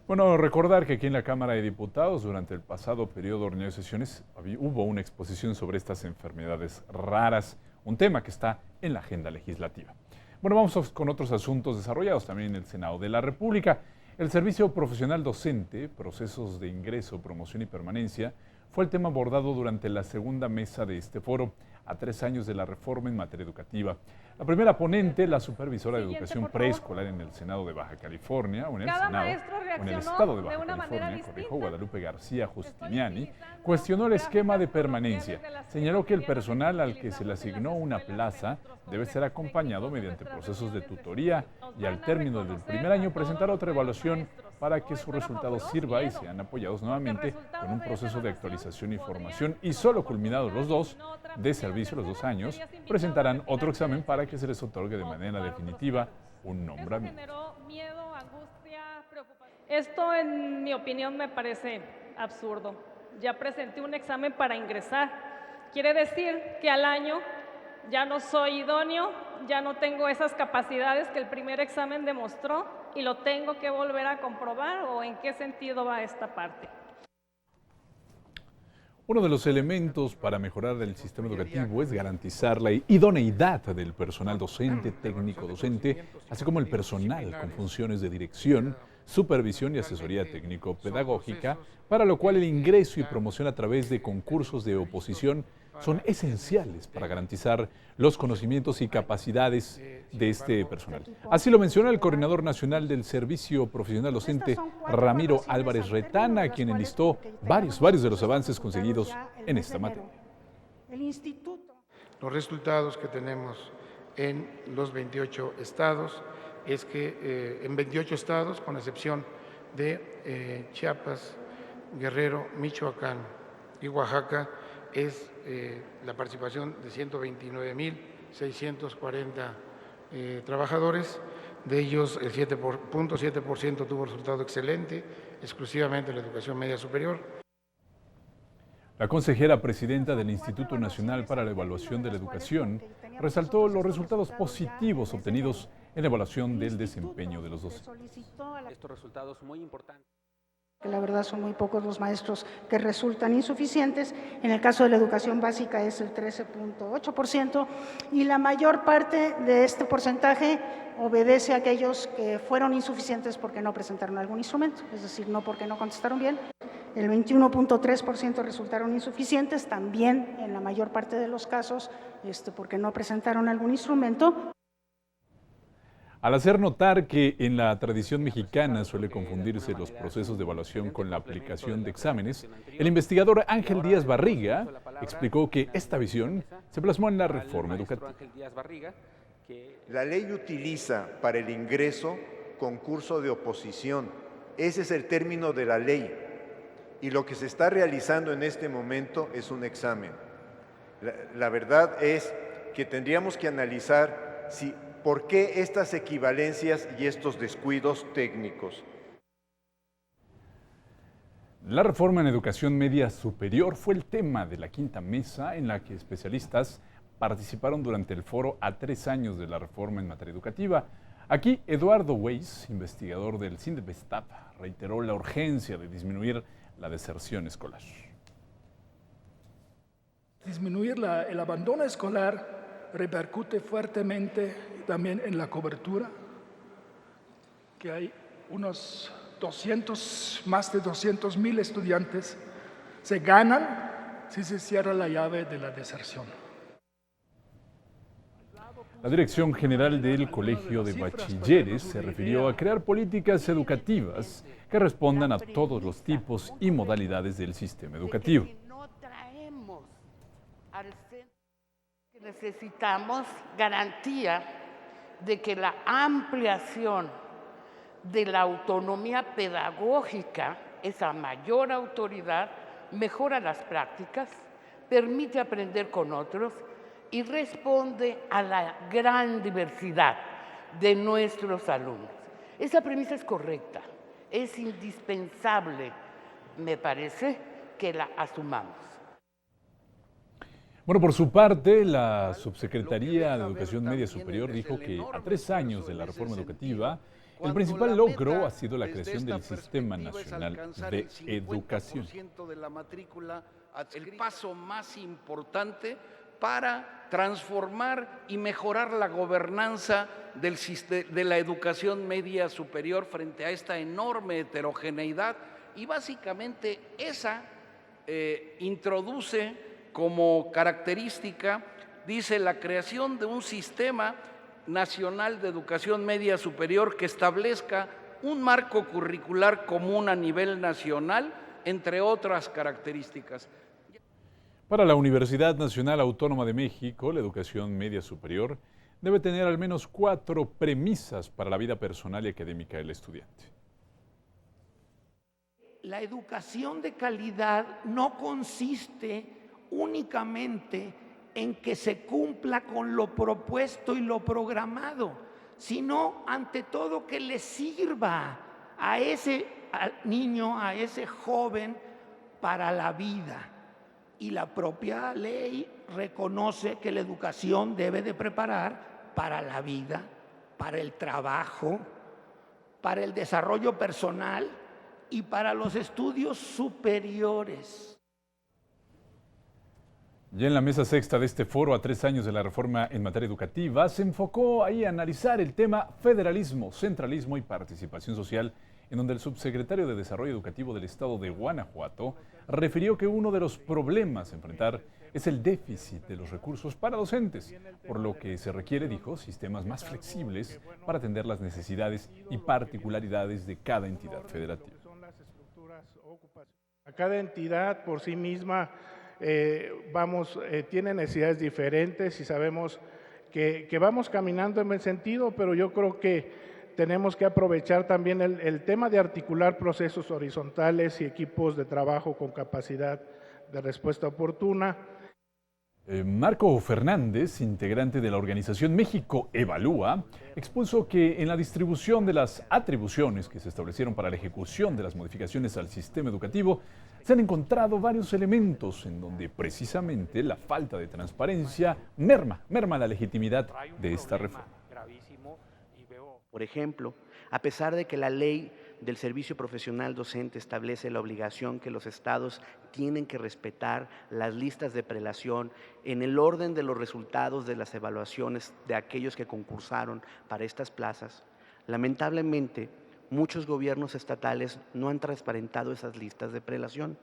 Bueno, recordar que aquí en la Cámara de Diputados, durante el pasado periodo ordinario de sesiones, hubo una exposición sobre estas enfermedades raras, un tema que está en la agenda legislativa. Bueno, vamos con otros asuntos desarrollados también en el Senado de la República. El servicio profesional docente, procesos de ingreso, promoción y permanencia, fue el tema abordado durante la segunda mesa de este foro, a 3 años de la reforma en materia educativa. La primera ponente, la supervisora de educación preescolar en el Senado de Baja California, o en el Senado, o en el Estado de Baja California, corrijo, Guadalupe García Justiniani, cuestionó el esquema de permanencia. Señaló que el personal al que se le asignó una plaza debe ser acompañado mediante procesos de tutoría y al término del primer año presentar otra evaluación para que su resultado sirva y sean apoyados nuevamente con un proceso de actualización y formación, y solo culminados los dos de servicio, los 2 años, presentarán otro examen para que se les otorgue de manera definitiva un nombramiento. Esto, en mi opinión, me parece absurdo. Ya presenté un examen para ingresar. Quiere decir que al año ya no soy idóneo, ya no tengo esas capacidades que el primer examen demostró y lo tengo que volver a comprobar, ¿o en qué sentido va esta parte? Uno de los elementos para mejorar el sistema educativo es garantizar la idoneidad del personal docente, técnico docente, así como el personal con funciones de dirección, supervisión y asesoría técnico-pedagógica, para lo cual el ingreso y promoción a través de concursos de oposición son esenciales para garantizar los conocimientos y capacidades de este personal. Así lo menciona el coordinador nacional del Servicio Profesional Docente, Ramiro Álvarez Retana, quien enlistó varios de los avances conseguidos en esta materia. Los resultados que tenemos en los 28 estados es que en 28 estados, con excepción de Chiapas, Guerrero, Michoacán y Oaxaca, es la participación de 129,640 trabajadores. De ellos, el 7.7% tuvo resultado excelente, exclusivamente en la educación media superior. La consejera presidenta del Instituto Nacional para la Evaluación de la Educación resaltó los resultados positivos obtenidos en la evaluación del desempeño de los docentes. Estos resultados muy importantes. La verdad son muy pocos los maestros que resultan insuficientes. En el caso de la educación básica es el 13.8% y la mayor parte de este porcentaje obedece a aquellos que fueron insuficientes porque no presentaron algún instrumento, es decir, no porque no contestaron bien. El 21.3% resultaron insuficientes, también en la mayor parte de los casos porque no presentaron algún instrumento. Al hacer notar que en la tradición mexicana suele confundirse los procesos de evaluación con la aplicación de exámenes, el investigador Ángel Díaz Barriga explicó que esta visión se plasmó en la reforma educativa. La ley utiliza para el ingreso concurso de oposición. Ese es el término de la ley. Y lo que se está realizando en este momento es un examen. La verdad es que tendríamos que analizar ¿por qué estas equivalencias y estos descuidos técnicos? La reforma en educación media superior fue el tema de la quinta mesa en la que especialistas participaron durante el foro a 3 años de la reforma en materia educativa. Aquí, Eduardo Weiss, investigador del CINDEP-STAP, reiteró la urgencia de disminuir la deserción escolar. Disminuir el abandono escolar repercute fuertemente también en la cobertura, que hay más de 200,000 estudiantes se ganan si se cierra la llave de la deserción. La Dirección General del Colegio de Bachilleres se refirió a crear políticas educativas que respondan a todos los tipos y modalidades del sistema educativo. Necesitamos garantía de que la ampliación de la autonomía pedagógica, esa mayor autoridad, mejora las prácticas, permite aprender con otros y responde a la gran diversidad de nuestros alumnos. Esa premisa es correcta, es indispensable, me parece, que la asumamos. Bueno, por su parte, la Subsecretaría de Educación Media Superior dijo que a 3 años de la reforma educativa, El principal logro ha sido la creación del Sistema Nacional de Educación. De la matrícula, el paso más importante para transformar y mejorar la gobernanza de la educación media superior frente a esta enorme heterogeneidad, y básicamente esa introduce como característica, dice, la creación de un sistema nacional de educación media superior que establezca un marco curricular común a nivel nacional, entre otras características. Para la Universidad Nacional Autónoma de México, la educación media superior debe tener al menos 4 premisas para la vida personal y académica del estudiante. La educación de calidad no consiste únicamente en que se cumpla con lo propuesto y lo programado, sino ante todo que le sirva a ese niño, a ese joven para la vida. Y la propia ley reconoce que la educación debe de preparar para la vida, para el trabajo, para el desarrollo personal y para los estudios superiores. Ya en la mesa sexta de este foro, a 3 años de la reforma en materia educativa, se enfocó ahí a analizar el tema federalismo, centralismo y participación social, en donde el subsecretario de Desarrollo Educativo del Estado de Guanajuato refirió que uno de los problemas a enfrentar es el déficit de los recursos para docentes, por lo que se requiere, dijo, sistemas más flexibles para atender las necesidades y particularidades de cada entidad federativa. Cada entidad por sí misma tiene necesidades diferentes y sabemos que vamos caminando en buen sentido, pero yo creo que tenemos que aprovechar también el tema de articular procesos horizontales y equipos de trabajo con capacidad de respuesta oportuna. Marco Fernández, integrante de la organización México Evalúa, expuso que en la distribución de las atribuciones que se establecieron para la ejecución de las modificaciones al sistema educativo, se han encontrado varios elementos en donde precisamente la falta de transparencia merma la legitimidad de esta reforma. Por ejemplo, a pesar de que la ley del servicio profesional docente establece la obligación que los estados tienen que respetar las listas de prelación en el orden de los resultados de las evaluaciones de aquellos que concursaron para estas plazas, lamentablemente muchos gobiernos estatales no han transparentado esas listas de prelación.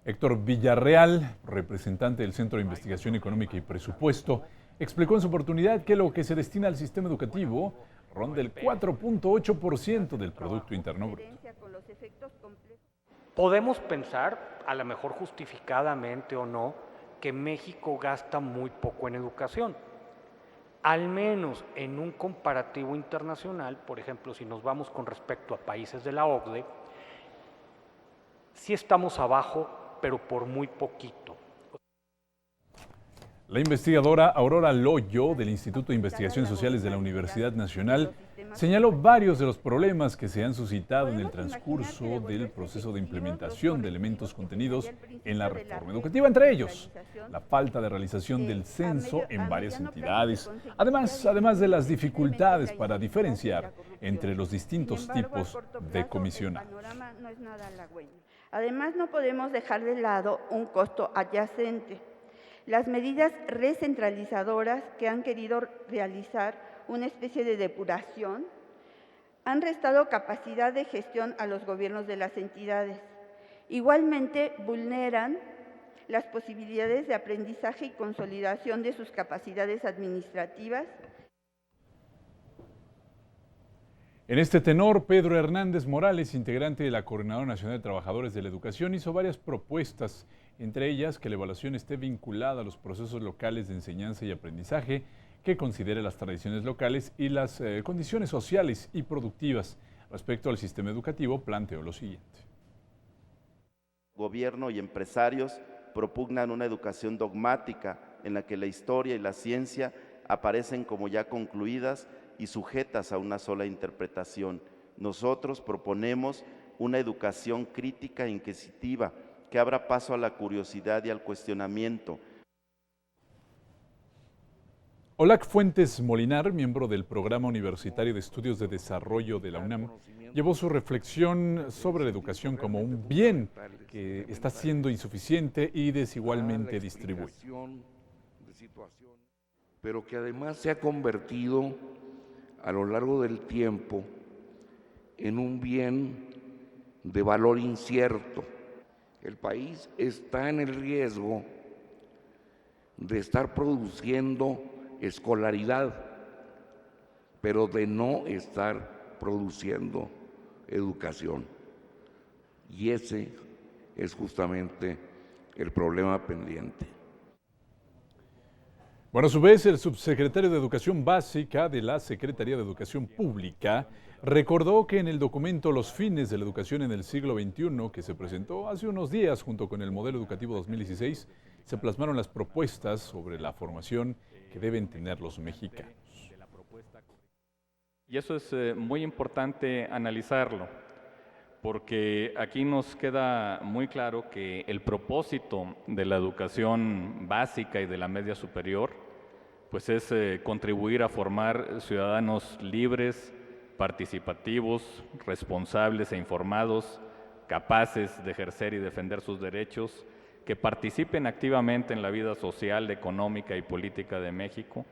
Héctor Villarreal, representante del Centro de Investigación Económica y Presupuesto, explicó en su oportunidad que lo que se destina al sistema educativo ronda el 4.8% del Producto Interno Bruto. Podemos pensar, a lo mejor justificadamente o no, que México gasta muy poco en educación. Al menos en un comparativo internacional, por ejemplo, si nos vamos con respecto a países de la OCDE, sí estamos abajo, pero por muy poquito. La investigadora Aurora Loyo, del Instituto de Investigaciones Sociales de la Universidad Nacional, señaló varios de los problemas que se han suscitado en el transcurso del proceso de implementación de elementos contenidos en la reforma educativa, entre ellos la falta de realización del censo en varias entidades, además de las dificultades para diferenciar entre los distintos tipos de comisionados. Además, no podemos dejar de lado un costo adyacente. Las medidas recentralizadoras que han querido realizar una especie de depuración han restado capacidad de gestión a los gobiernos de las entidades. Igualmente, vulneran las posibilidades de aprendizaje y consolidación de sus capacidades administrativas. En este tenor, Pedro Hernández Morales, integrante de la Coordinadora Nacional de Trabajadores de la Educación, hizo varias propuestas, entre ellas que la evaluación esté vinculada a los procesos locales de enseñanza y aprendizaje, que considere las tradiciones locales y las condiciones sociales y productivas. Respecto al sistema educativo, planteó lo siguiente. Gobierno y empresarios propugnan una educación dogmática en la que la historia y la ciencia aparecen como ya concluidas y sujetas a una sola interpretación. Nosotros proponemos una educación crítica e inquisitiva que abra paso a la curiosidad y al cuestionamiento. Olac Fuentes Molinar, miembro del Programa Universitario de Estudios de Desarrollo de la UNAM, llevó su reflexión sobre la educación como un bien que está siendo insuficiente y desigualmente distribuido. Pero que además se ha convertido a lo largo del tiempo en un bien de valor incierto. El país está en el riesgo de estar produciendo escolaridad, pero de no estar produciendo educación. Y ese es justamente el problema pendiente. Bueno, a su vez, el subsecretario de Educación Básica de la Secretaría de Educación Pública recordó que en el documento Los fines de la educación en el siglo XXI, que se presentó hace unos días junto con el Modelo Educativo 2016, se plasmaron las propuestas sobre la formación que deben tener los mexicanos. Y eso es muy importante analizarlo, porque aquí nos queda muy claro que el propósito de la educación básica y de la media superior, pues es contribuir a formar ciudadanos libres, participativos, responsables e informados, capaces de ejercer y defender sus derechos, que participen activamente en la vida social, económica y política de México